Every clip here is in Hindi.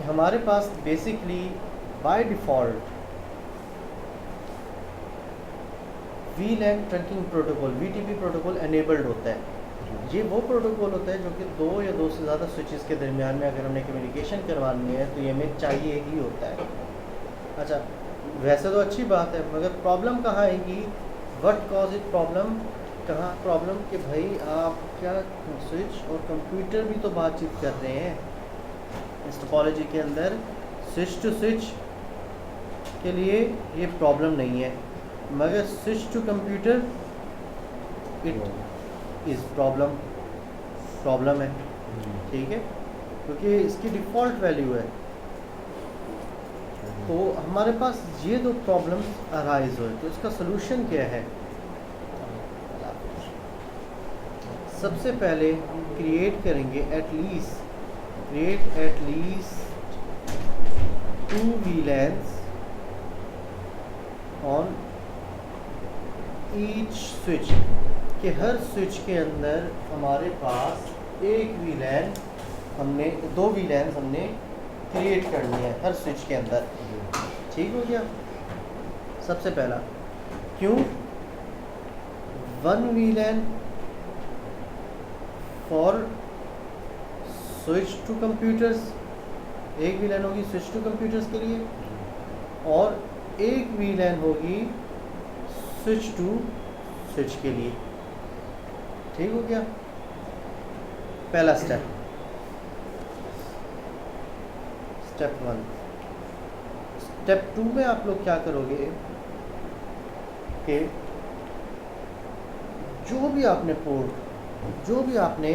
कि हमारे पास basically by default VLAN trunking protocol VTP protocol enabled होता है। ये वो प्रोटोकॉल होता है जो कि दो या दो से ज़्यादा स्विचेस के दरमियान में अगर हमने कम्युनिकेशन करवानी है तो ये हमें चाहिए ही होता है। अच्छा, वैसे तो अच्छी बात है, मगर प्रॉब्लम कहाँ आएगी? What cause it problem? कहाँ प्रॉब्लम कि भाई आप क्या स्विच और कंप्यूटर भी तो बातचीत कर रहे हैं। इस टोपोलॉजी के अंदर स्विच टू स्विच के लिए ये प्रॉब्लम नहीं है, मगर switch to computer it is problem है। ठीक है, क्योंकि इसकी डिफ़ॉल्ट वैल्यू है। तो हमारे पास ये दो प्रॉब्लम्स अराइज हुए, तो इसका सलूशन क्या है? सबसे पहले क्रिएट करेंगे at least 2 VLANs on each switch, कि हर स्विच के अंदर हमारे पास एक VLAN दो VLANs हमने क्रिएट करनी है हर स्विच के अंदर। ठीक हो गया? सबसे पहला क्यों 1 VLAN for switch to computers, एक VLAN होगी स्विच टू कंप्यूटर्स के लिए, और एक VLAN होगी स्विच टू स्विच के लिए। ठीक हो गया? पहला स्टेप 1। स्टेप 2 में आप लोग क्या करोगे कि जो भी आपने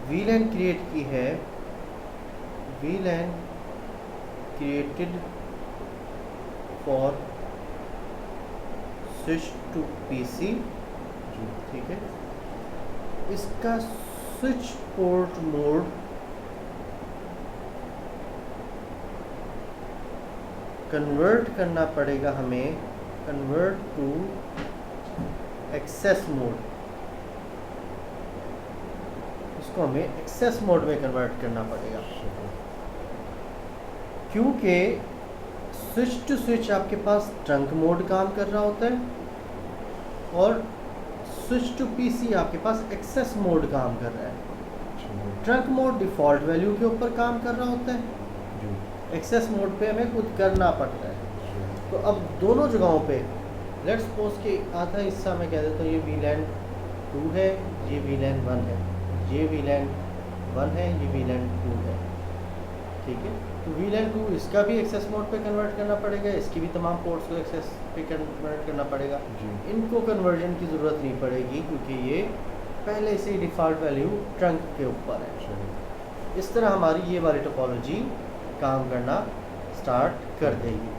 VLAN क्रिएट की है, VLAN created for switch to PC, ठीक है, इसका स्विच पोर्ट मोड कन्वर्ट करना पड़ेगा हमें, कन्वर्ट टू एक्सेस मोड। इसको हमें एक्सेस मोड में कन्वर्ट करना पड़ेगा, क्योंकि स्विच टू स्विच आपके पास ट्रंक मोड काम कर रहा होता है और स्विच टू PC आपके पास एक्सेस मोड काम कर रहा है। ट्रंक मोड डिफ़ॉल्ट वैल्यू के ऊपर काम कर रहा होता है, एक्सेस मोड पे हमें कुछ करना पड़ता है। तो अब दोनों जगहों पे लेट्स सपोज कि आधा हिस्सा मैं कह देता हूँ ये VLAN 2 है, ये VLAN 1 है, ये VLAN 1 है, ये VLAN 2 है। ठीक है, तो VLAN 2 इसका भी एक्सेस मोड पे कन्वर्ट करना पड़ेगा, इसकी भी तमाम पोर्ट्स को एक्सेस पे कन्वर्ट करना पड़ेगा। इनको कन्वर्जन की ज़रूरत नहीं पड़ेगी क्योंकि ये पहले से ही डिफ़ॉल्ट वैल्यू ट्रंक के ऊपर है। इस तरह हमारी ये वाली टोपोलॉजी काम करना स्टार्ट कर देगी।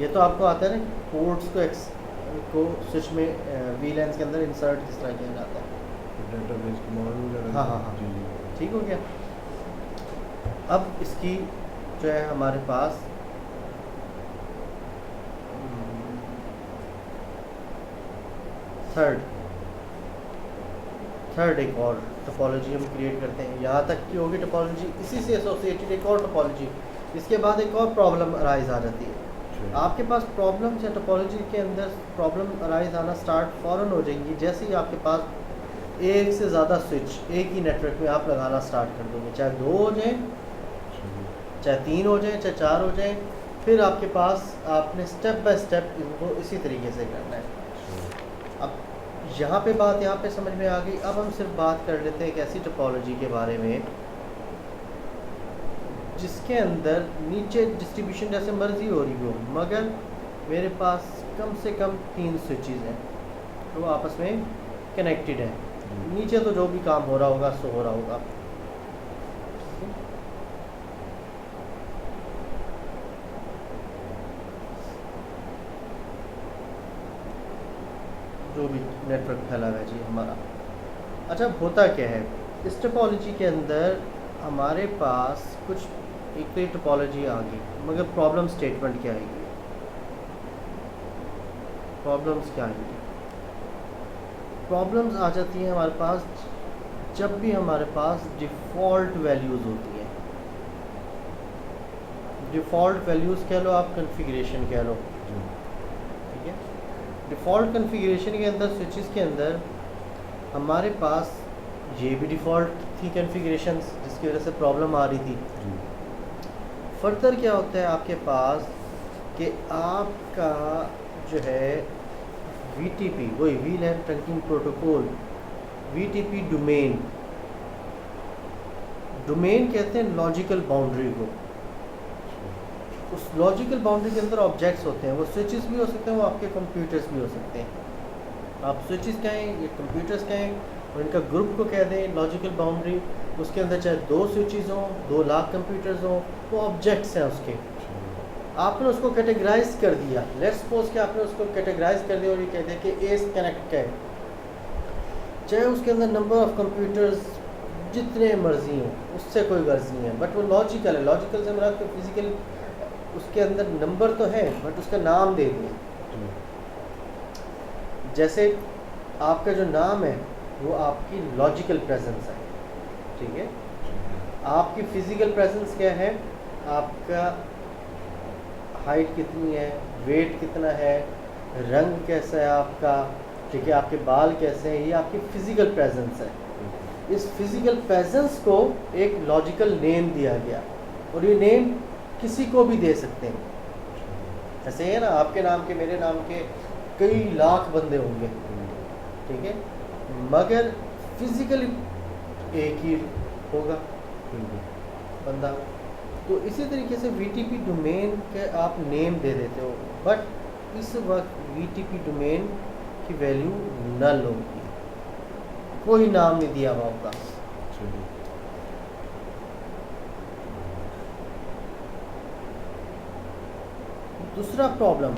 ये तो आपको आता है ना, पोर्ट्स को स्विच में VLANs के अंदर इंसर्ट किस तरह किया जाता है, डेटाबेस के मॉडल वगैरह। हाँ, ठीक हो गया। अब इसकी जो है हमारे पास थर्ड एक और टोपोलॉजी हम क्रिएट करते हैं। यहाँ तक की होगी टोपोलॉजी, इसी से एसोसिएटेड एक और टोपोलॉजी। इसके बाद एक और प्रॉब्लम अराइज आ जाती है। आपके पास प्रॉब्लम्स या टोपोलॉजी के अंदर प्रॉब्लम अराइज आना स्टार्ट फ़ौरन हो जाएंगी जैसे ही आपके पास एक से ज़्यादा स्विच एक ही नेटवर्क में आप लगाना स्टार्ट कर दोगे, चाहे 2 हो जाए, चाहे 3 हो जाए, चाहे 4 हो जाए। फिर आपके पास आपने स्टेप बाय स्टेप इनको इसी तरीके से करना है। अब यहाँ पे बात यहाँ पे समझ में आ गई। अब हम सिर्फ बात कर लेते हैं एक ऐसी टोपोलॉजी के बारे में जिसके अंदर नीचे डिस्ट्रीब्यूशन जैसे मर्जी हो रही हो, मगर मेरे पास कम से कम 3 स्विचेस हैं तो आपस में कनेक्टेड हैं। नीचे तो जो भी काम हो रहा होगा सो हो रहा होगा। जो भी नेटवर्क फैला हुआ है जी हमारा। अच्छा, होता क्या है इस टोपोलॉजी के अंदर? हमारे पास कुछ एक तो टोपोलॉजी आ गई, मगर प्रॉब्लम स्टेटमेंट क्या आएगी? प्रॉब्लम्स क्या आएंगी? प्रॉब्लम्स आ जाती हैं हमारे पास जब भी हमारे पास डिफ़ॉल्ट वैल्यूज़ होती हैं, डिफ़ॉल्ट वैल्यूज़ कह लो, आप कॉन्फ़िगरेशन कह लो, ठीक है। डिफ़ॉल्ट कॉन्फ़िगरेशन के अंदर, स्विचेस के अंदर हमारे पास ये भी डिफ़ॉल्ट थी कॉन्फ़िगरेशंस, जिसकी वजह से प्रॉब्लम आ रही थी। फर्दर क्या होता है आपके पास कि आपका जो है VTP, वही wheel and trunking protocol, VTP domain, domain कहते हैं लॉजिकल बाउंड्री को। उस लॉजिकल बाउंड्री के अंदर ऑब्जेक्ट्स होते हैं, वो स्विचेस भी हो सकते हैं, वो आपके कंप्यूटर्स भी हो सकते हैं। आप स्विचेस कहें या कंप्यूटर्स कहें और इनका ग्रुप को कह दें लॉजिकल बाउंड्री, उसके अंदर चाहे 2 स्विचेस हों, 2 लाख कंप्यूटर्स हों, वो ऑब्जेक्ट्स हैं उसके। आपने उसको कैटेगराइज कर दिया, लेट्स सपोज कि आपने उसको कैटेगराइज कर दिया और ये कह दिया कि एस कनेक्ट है, चाहे उसके अंदर नंबर ऑफ कंप्यूटर्स जितने मर्जी हों, उससे कोई गर्ज नहीं है, बट वो लॉजिकल है। लॉजिकल से मतलब फिजिकल उसके अंदर नंबर तो है, बट उसका नाम दे दिया। जैसे आपका जो नाम है वो आपकी लॉजिकल प्रेजेंस है, ठीक है। आपकी फिजिकल प्रेजेंस क्या है, आपका हाइट कितनी है, वेट कितना है, रंग कैसा है आपका, ठीक है, आपके बाल कैसे हैं, ये आपकी फिजिकल प्रेजेंस है। इस फिजिकल प्रेजेंस को एक लॉजिकल नेम दिया गया, और ये नेम किसी को भी दे सकते हैं। ऐसे है ना, आपके नाम के, मेरे नाम के कई लाख बंदे होंगे, ठीक है, मगर फिजिकली एक ही होगा बंदा। तो इसी तरीके से VTP डोमेन के आप नेम दे देते हो, बट इस वक्त VTP डोमेन की वैल्यू नल होगी, कोई नाम नहीं दिया हुआ होगा। दूसरा प्रॉब्लम,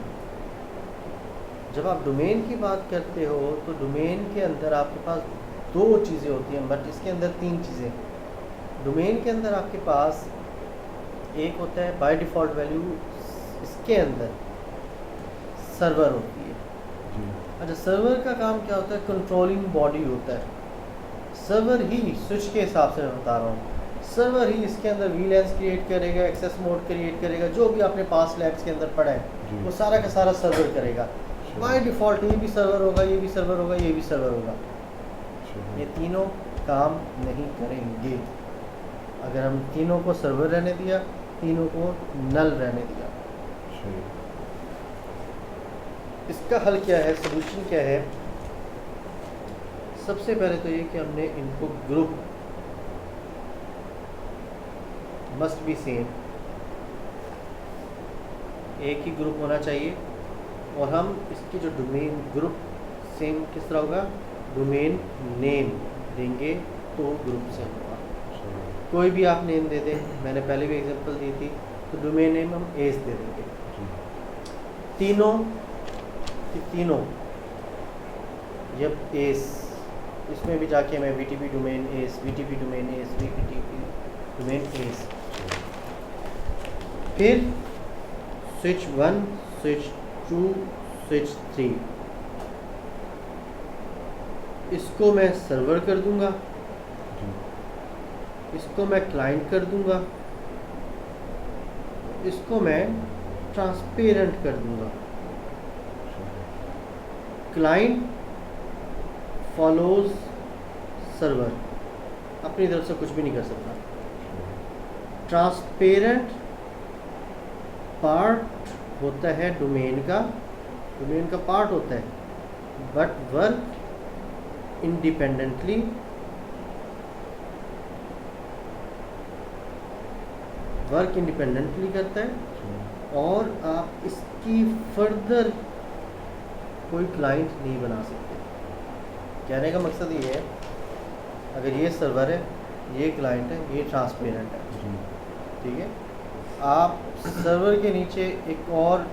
जब आप डोमेन की बात करते हो तो डोमेन के अंदर आपके पास 2 चीज़ें होती हैं, बट इसके अंदर 3 चीज़ें। डोमेन के अंदर आपके पास एक होता है बाय डिफ़ॉल्ट वैल्यू, इसके अंदर सर्वर होती है। अच्छा, सर्वर का काम क्या होता है, कंट्रोलिंग बॉडी होता है। सर्वर ही स्विच के हिसाब से मैं बता रहा हूँ, सर्वर ही इसके अंदर VLANs क्रिएट करेगा, एक्सेस मोड क्रिएट करेगा, जो भी आपने पास लैब्स के अंदर पढ़ा है वो सारा का सारा सर्वर करेगा। बाय डिफ़ॉल्ट ये भी सर्वर होगा, ये भी सर्वर होगा, ये भी सर्वर होगा। ये तीनों काम नहीं करेंगे। अगर हम तीनों को सर्वर रहने दिया, तीनों को नल रहने दिया, इसका हल क्या है, सोल्यूशन क्या है? सबसे पहले तो ये कि हमने इनको ग्रुप मस्ट बी सेम, एक ही ग्रुप होना चाहिए, और हम इसकी जो डोमेन ग्रुप सेम किस तरह होगा, डोमेन नेम देंगे तो ग्रुप से होगा। कोई भी आप नेम दे दें, मैंने पहले भी एग्जांपल दी थी, तो डोमेन नेम हम एस दे देंगे। तीनों जब एस, इसमें भी जाके मैं VTP domain S, VTP domain S, VTP domain S, फिर स्विच 1, स्विच 2, स्विच 3, इसको मैं सर्वर कर दूंगा, इसको मैं क्लाइंट कर दूंगा, इसको मैं ट्रांसपेरेंट कर दूंगा। क्लाइंट फॉलोज सर्वर, अपनी तरफ से कुछ भी नहीं कर सकता। ट्रांसपेरेंट पार्ट होता है डोमेन का पार्ट होता है, बट वर्क इंडिपेंडेंटली करता है, और आप इसकी फर्दर कोई क्लाइंट नहीं बना सकते। कहने का मकसद ये है, अगर ये सर्वर है, ये क्लाइंट है, ये ट्रांसपेरेंट है, ठीक है, आप सर्वर के नीचे एक और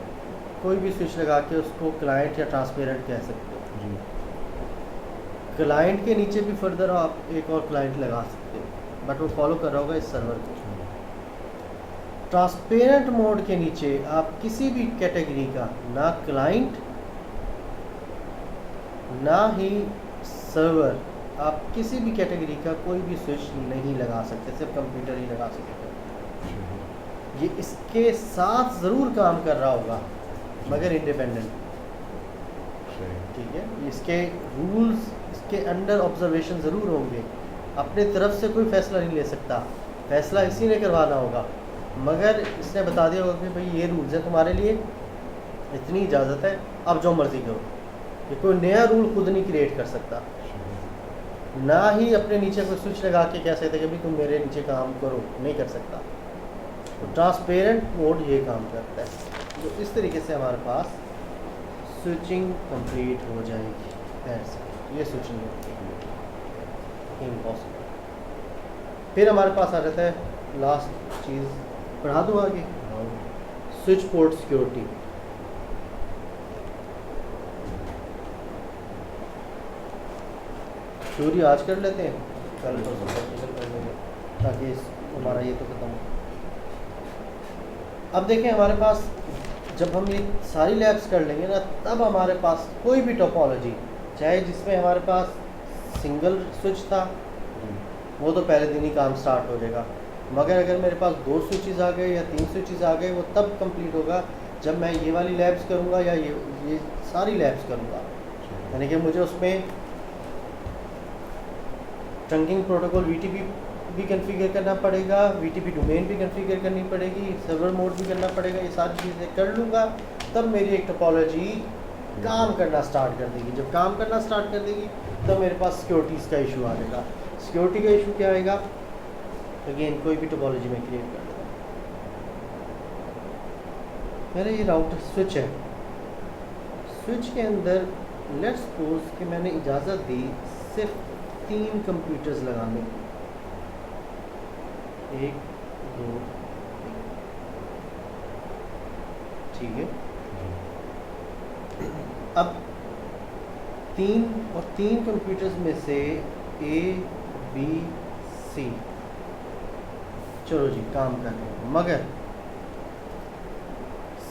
कोई भी स्विच लगा के उसको क्लाइंट या ट्रांसपेरेंट कह सकते हो। क्लाइंट के नीचे भी फर्दर आप एक और क्लाइंट लगा सकते हो, बट वो फॉलो कर रहा होगा इस सर्वर को। ट्रांसपेरेंट मोड के नीचे आप किसी भी कैटेगरी का ना क्लाइंट ना ही सर्वर आप किसी भी कैटेगरी का कोई भी स्विच नहीं लगा सकते, सिर्फ कंप्यूटर ही लगा सकते। ये इसके साथ ज़रूर काम कर रहा होगा मगर इंडिपेंडेंट, ठीक है। इसके रूल्स, इसके अंडर ऑब्जर्वेशन ज़रूर होंगे, अपने तरफ से कोई फ़ैसला नहीं ले सकता, फ़ैसला इसी ने करवाना होगा। मगर इसने बता दिया होगा कि भाई ये रूल्स हैं तुम्हारे लिए, इतनी इजाज़त है, अब जो मर्ज़ी करो। ये कोई नया रूल खुद नहीं क्रिएट कर सकता, ना ही अपने नीचे कोई स्विच लगा के कह सकते कि भाई तुम मेरे नीचे काम करो, नहीं कर सकता। तो ट्रांसपेरेंट मोड ये काम करता है। तो इस तरीके से हमारे पास स्विचिंग कंप्लीट हो जाएगी। ऐसे ये स्विचिंग इम्पॉसिबल। फिर हमारे पास आ जाता है लास्ट चीज़, पढ़ा दूँ आगे, स्विच पोर्ट सिक्योरिटी। थ्योरी आज कर लेते हैं, कल तो प्रैक्टिकल कर लेंगे ताकि हमारा ये तो खत्म हो। अब देखें हमारे पास जब हम ये सारी लैब्स कर लेंगे ना, तब हमारे पास कोई भी टोपोलॉजी, चाहे जिसमें हमारे पास सिंगल स्विच था वो तो पहले दिन ही काम स्टार्ट हो जाएगा। मगर अगर मेरे पास 2 स्विचेस आ गए या 3 स्विचेस आ गए, वो तब कंप्लीट होगा जब मैं ये वाली लैब्स करूँगा या ये सारी लैब्स करूँगा। यानी कि मुझे उसमें ट्रंकिंग प्रोटोकॉल VTP भी कॉन्फ़िगर करना पड़ेगा, VTP डोमेन भी कॉन्फ़िगर करनी पड़ेगी, सर्वर मोड भी करना पड़ेगा। ये सारी चीज़ें कर लूँगा तब मेरी एक टोपोलॉजी काम करना स्टार्ट कर देगी। जब काम करना स्टार्ट कर देगी तब मेरे पास सिक्योरिटीज़ का इशू आ जाएगा। सिक्योरिटी का इशू क्या आएगा? अगेन कोई भी टोपोलॉजी में क्रिएट कर देगा। मेरा ये राउटर स्विच है, स्विच के अंदर लेट्स सपोज कि मैंने इजाज़त दी सिर्फ 3 कंप्यूटर्स लगाने की, 1 2 3, ठीक है। अब 3 कंप्यूटर्स में से A B C चलो जी काम कर रहे हैं, मगर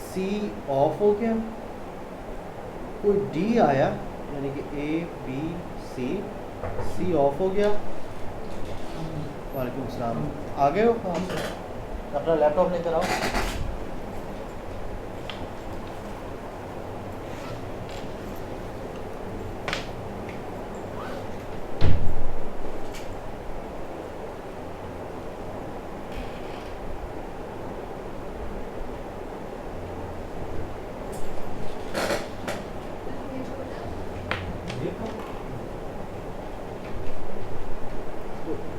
C ऑफ हो गया, कोई D आया, यानी कि A B C ऑफ हो गया। वालेकुम सलाम, आ गए हो काम से? अपना लैपटॉप लेकर आओ।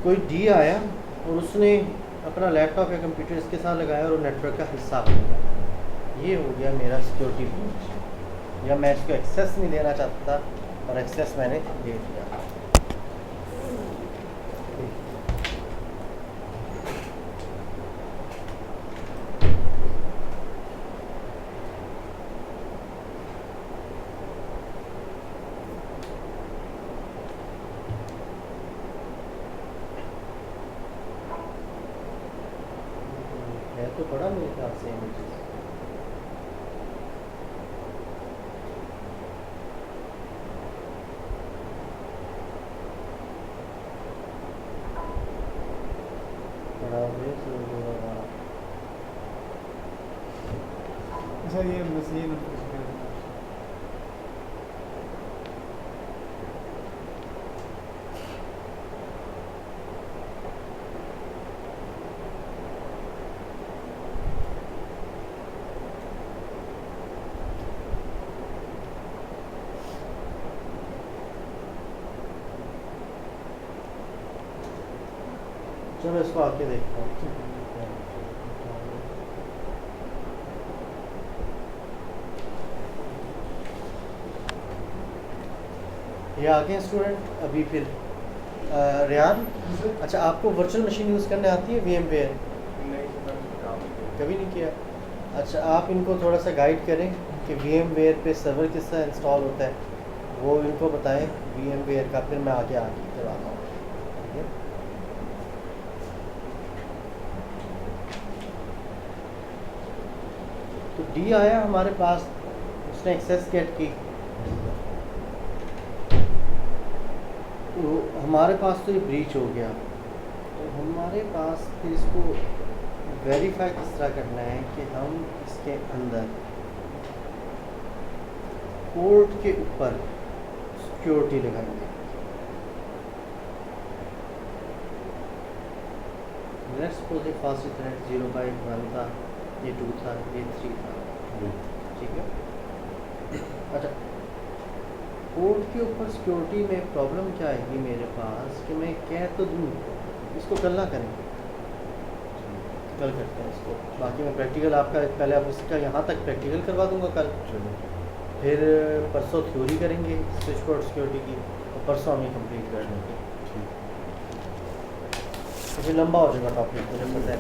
कोई डी आया और उसने अपना लैपटॉप या कंप्यूटर इसके साथ लगाया और वो नेटवर्क का हिस्सा हो गया। ये हो गया मेरा सिक्योरिटी ब्रीच, या मैं इसको एक्सेस नहीं देना चाहता था और एक्सेस मैंने दे दिया। तो पड़ा मेरे ख्याल से इमेजेस। अच्छा ये बस ये चलो इसको आके देखता हूँ। ये आगे हैं स्टूडेंट अभी। फिर रेहान, अच्छा आपको वर्चुअल मशीन यूज़ करने आती है VMware? कभी नहीं किया? अच्छा आप इनको थोड़ा सा गाइड करें कि VMware पे सर्वर किस तरह इंस्टॉल होता है, वो इनको बताएं VMware का, फिर मैं आगे करवाता हूँ। ठीक है, तो डी आया हमारे पास, उसने एक्सेस गेट की। तो हमारे पास तो ये ब्रीच हो गया, तो हमारे पास फिर इसको वेरीफाई किस तरह करना है कि हम इसके अंदर पोर्ट के ऊपर सिक्योरिटी लगाएंगे। लेट्स सपोज ये फास्ट इथरनेट 0x1 था, ये 2 था, ये 3 था, ठीक है। अच्छा, पोर्ट के ऊपर सिक्योरिटी में प्रॉब्लम क्या आएगी मेरे पास कि मैं कह तो दूँ, इसको कल ना करेंगे, कल करते हैं इसको। बाकी मैं प्रैक्टिकल आपका पहले आप इसका यहाँ तक प्रैक्टिकल करवा दूँगा कल, चलो फिर परसों थ्योरी करेंगे स्विच बोर्ड सिक्योरिटी की, और परसों हम ये कंप्लीट कर लेंगे। ठीक। तो फिर लंबा हो जाएगा टॉपिक, मुझे पता है।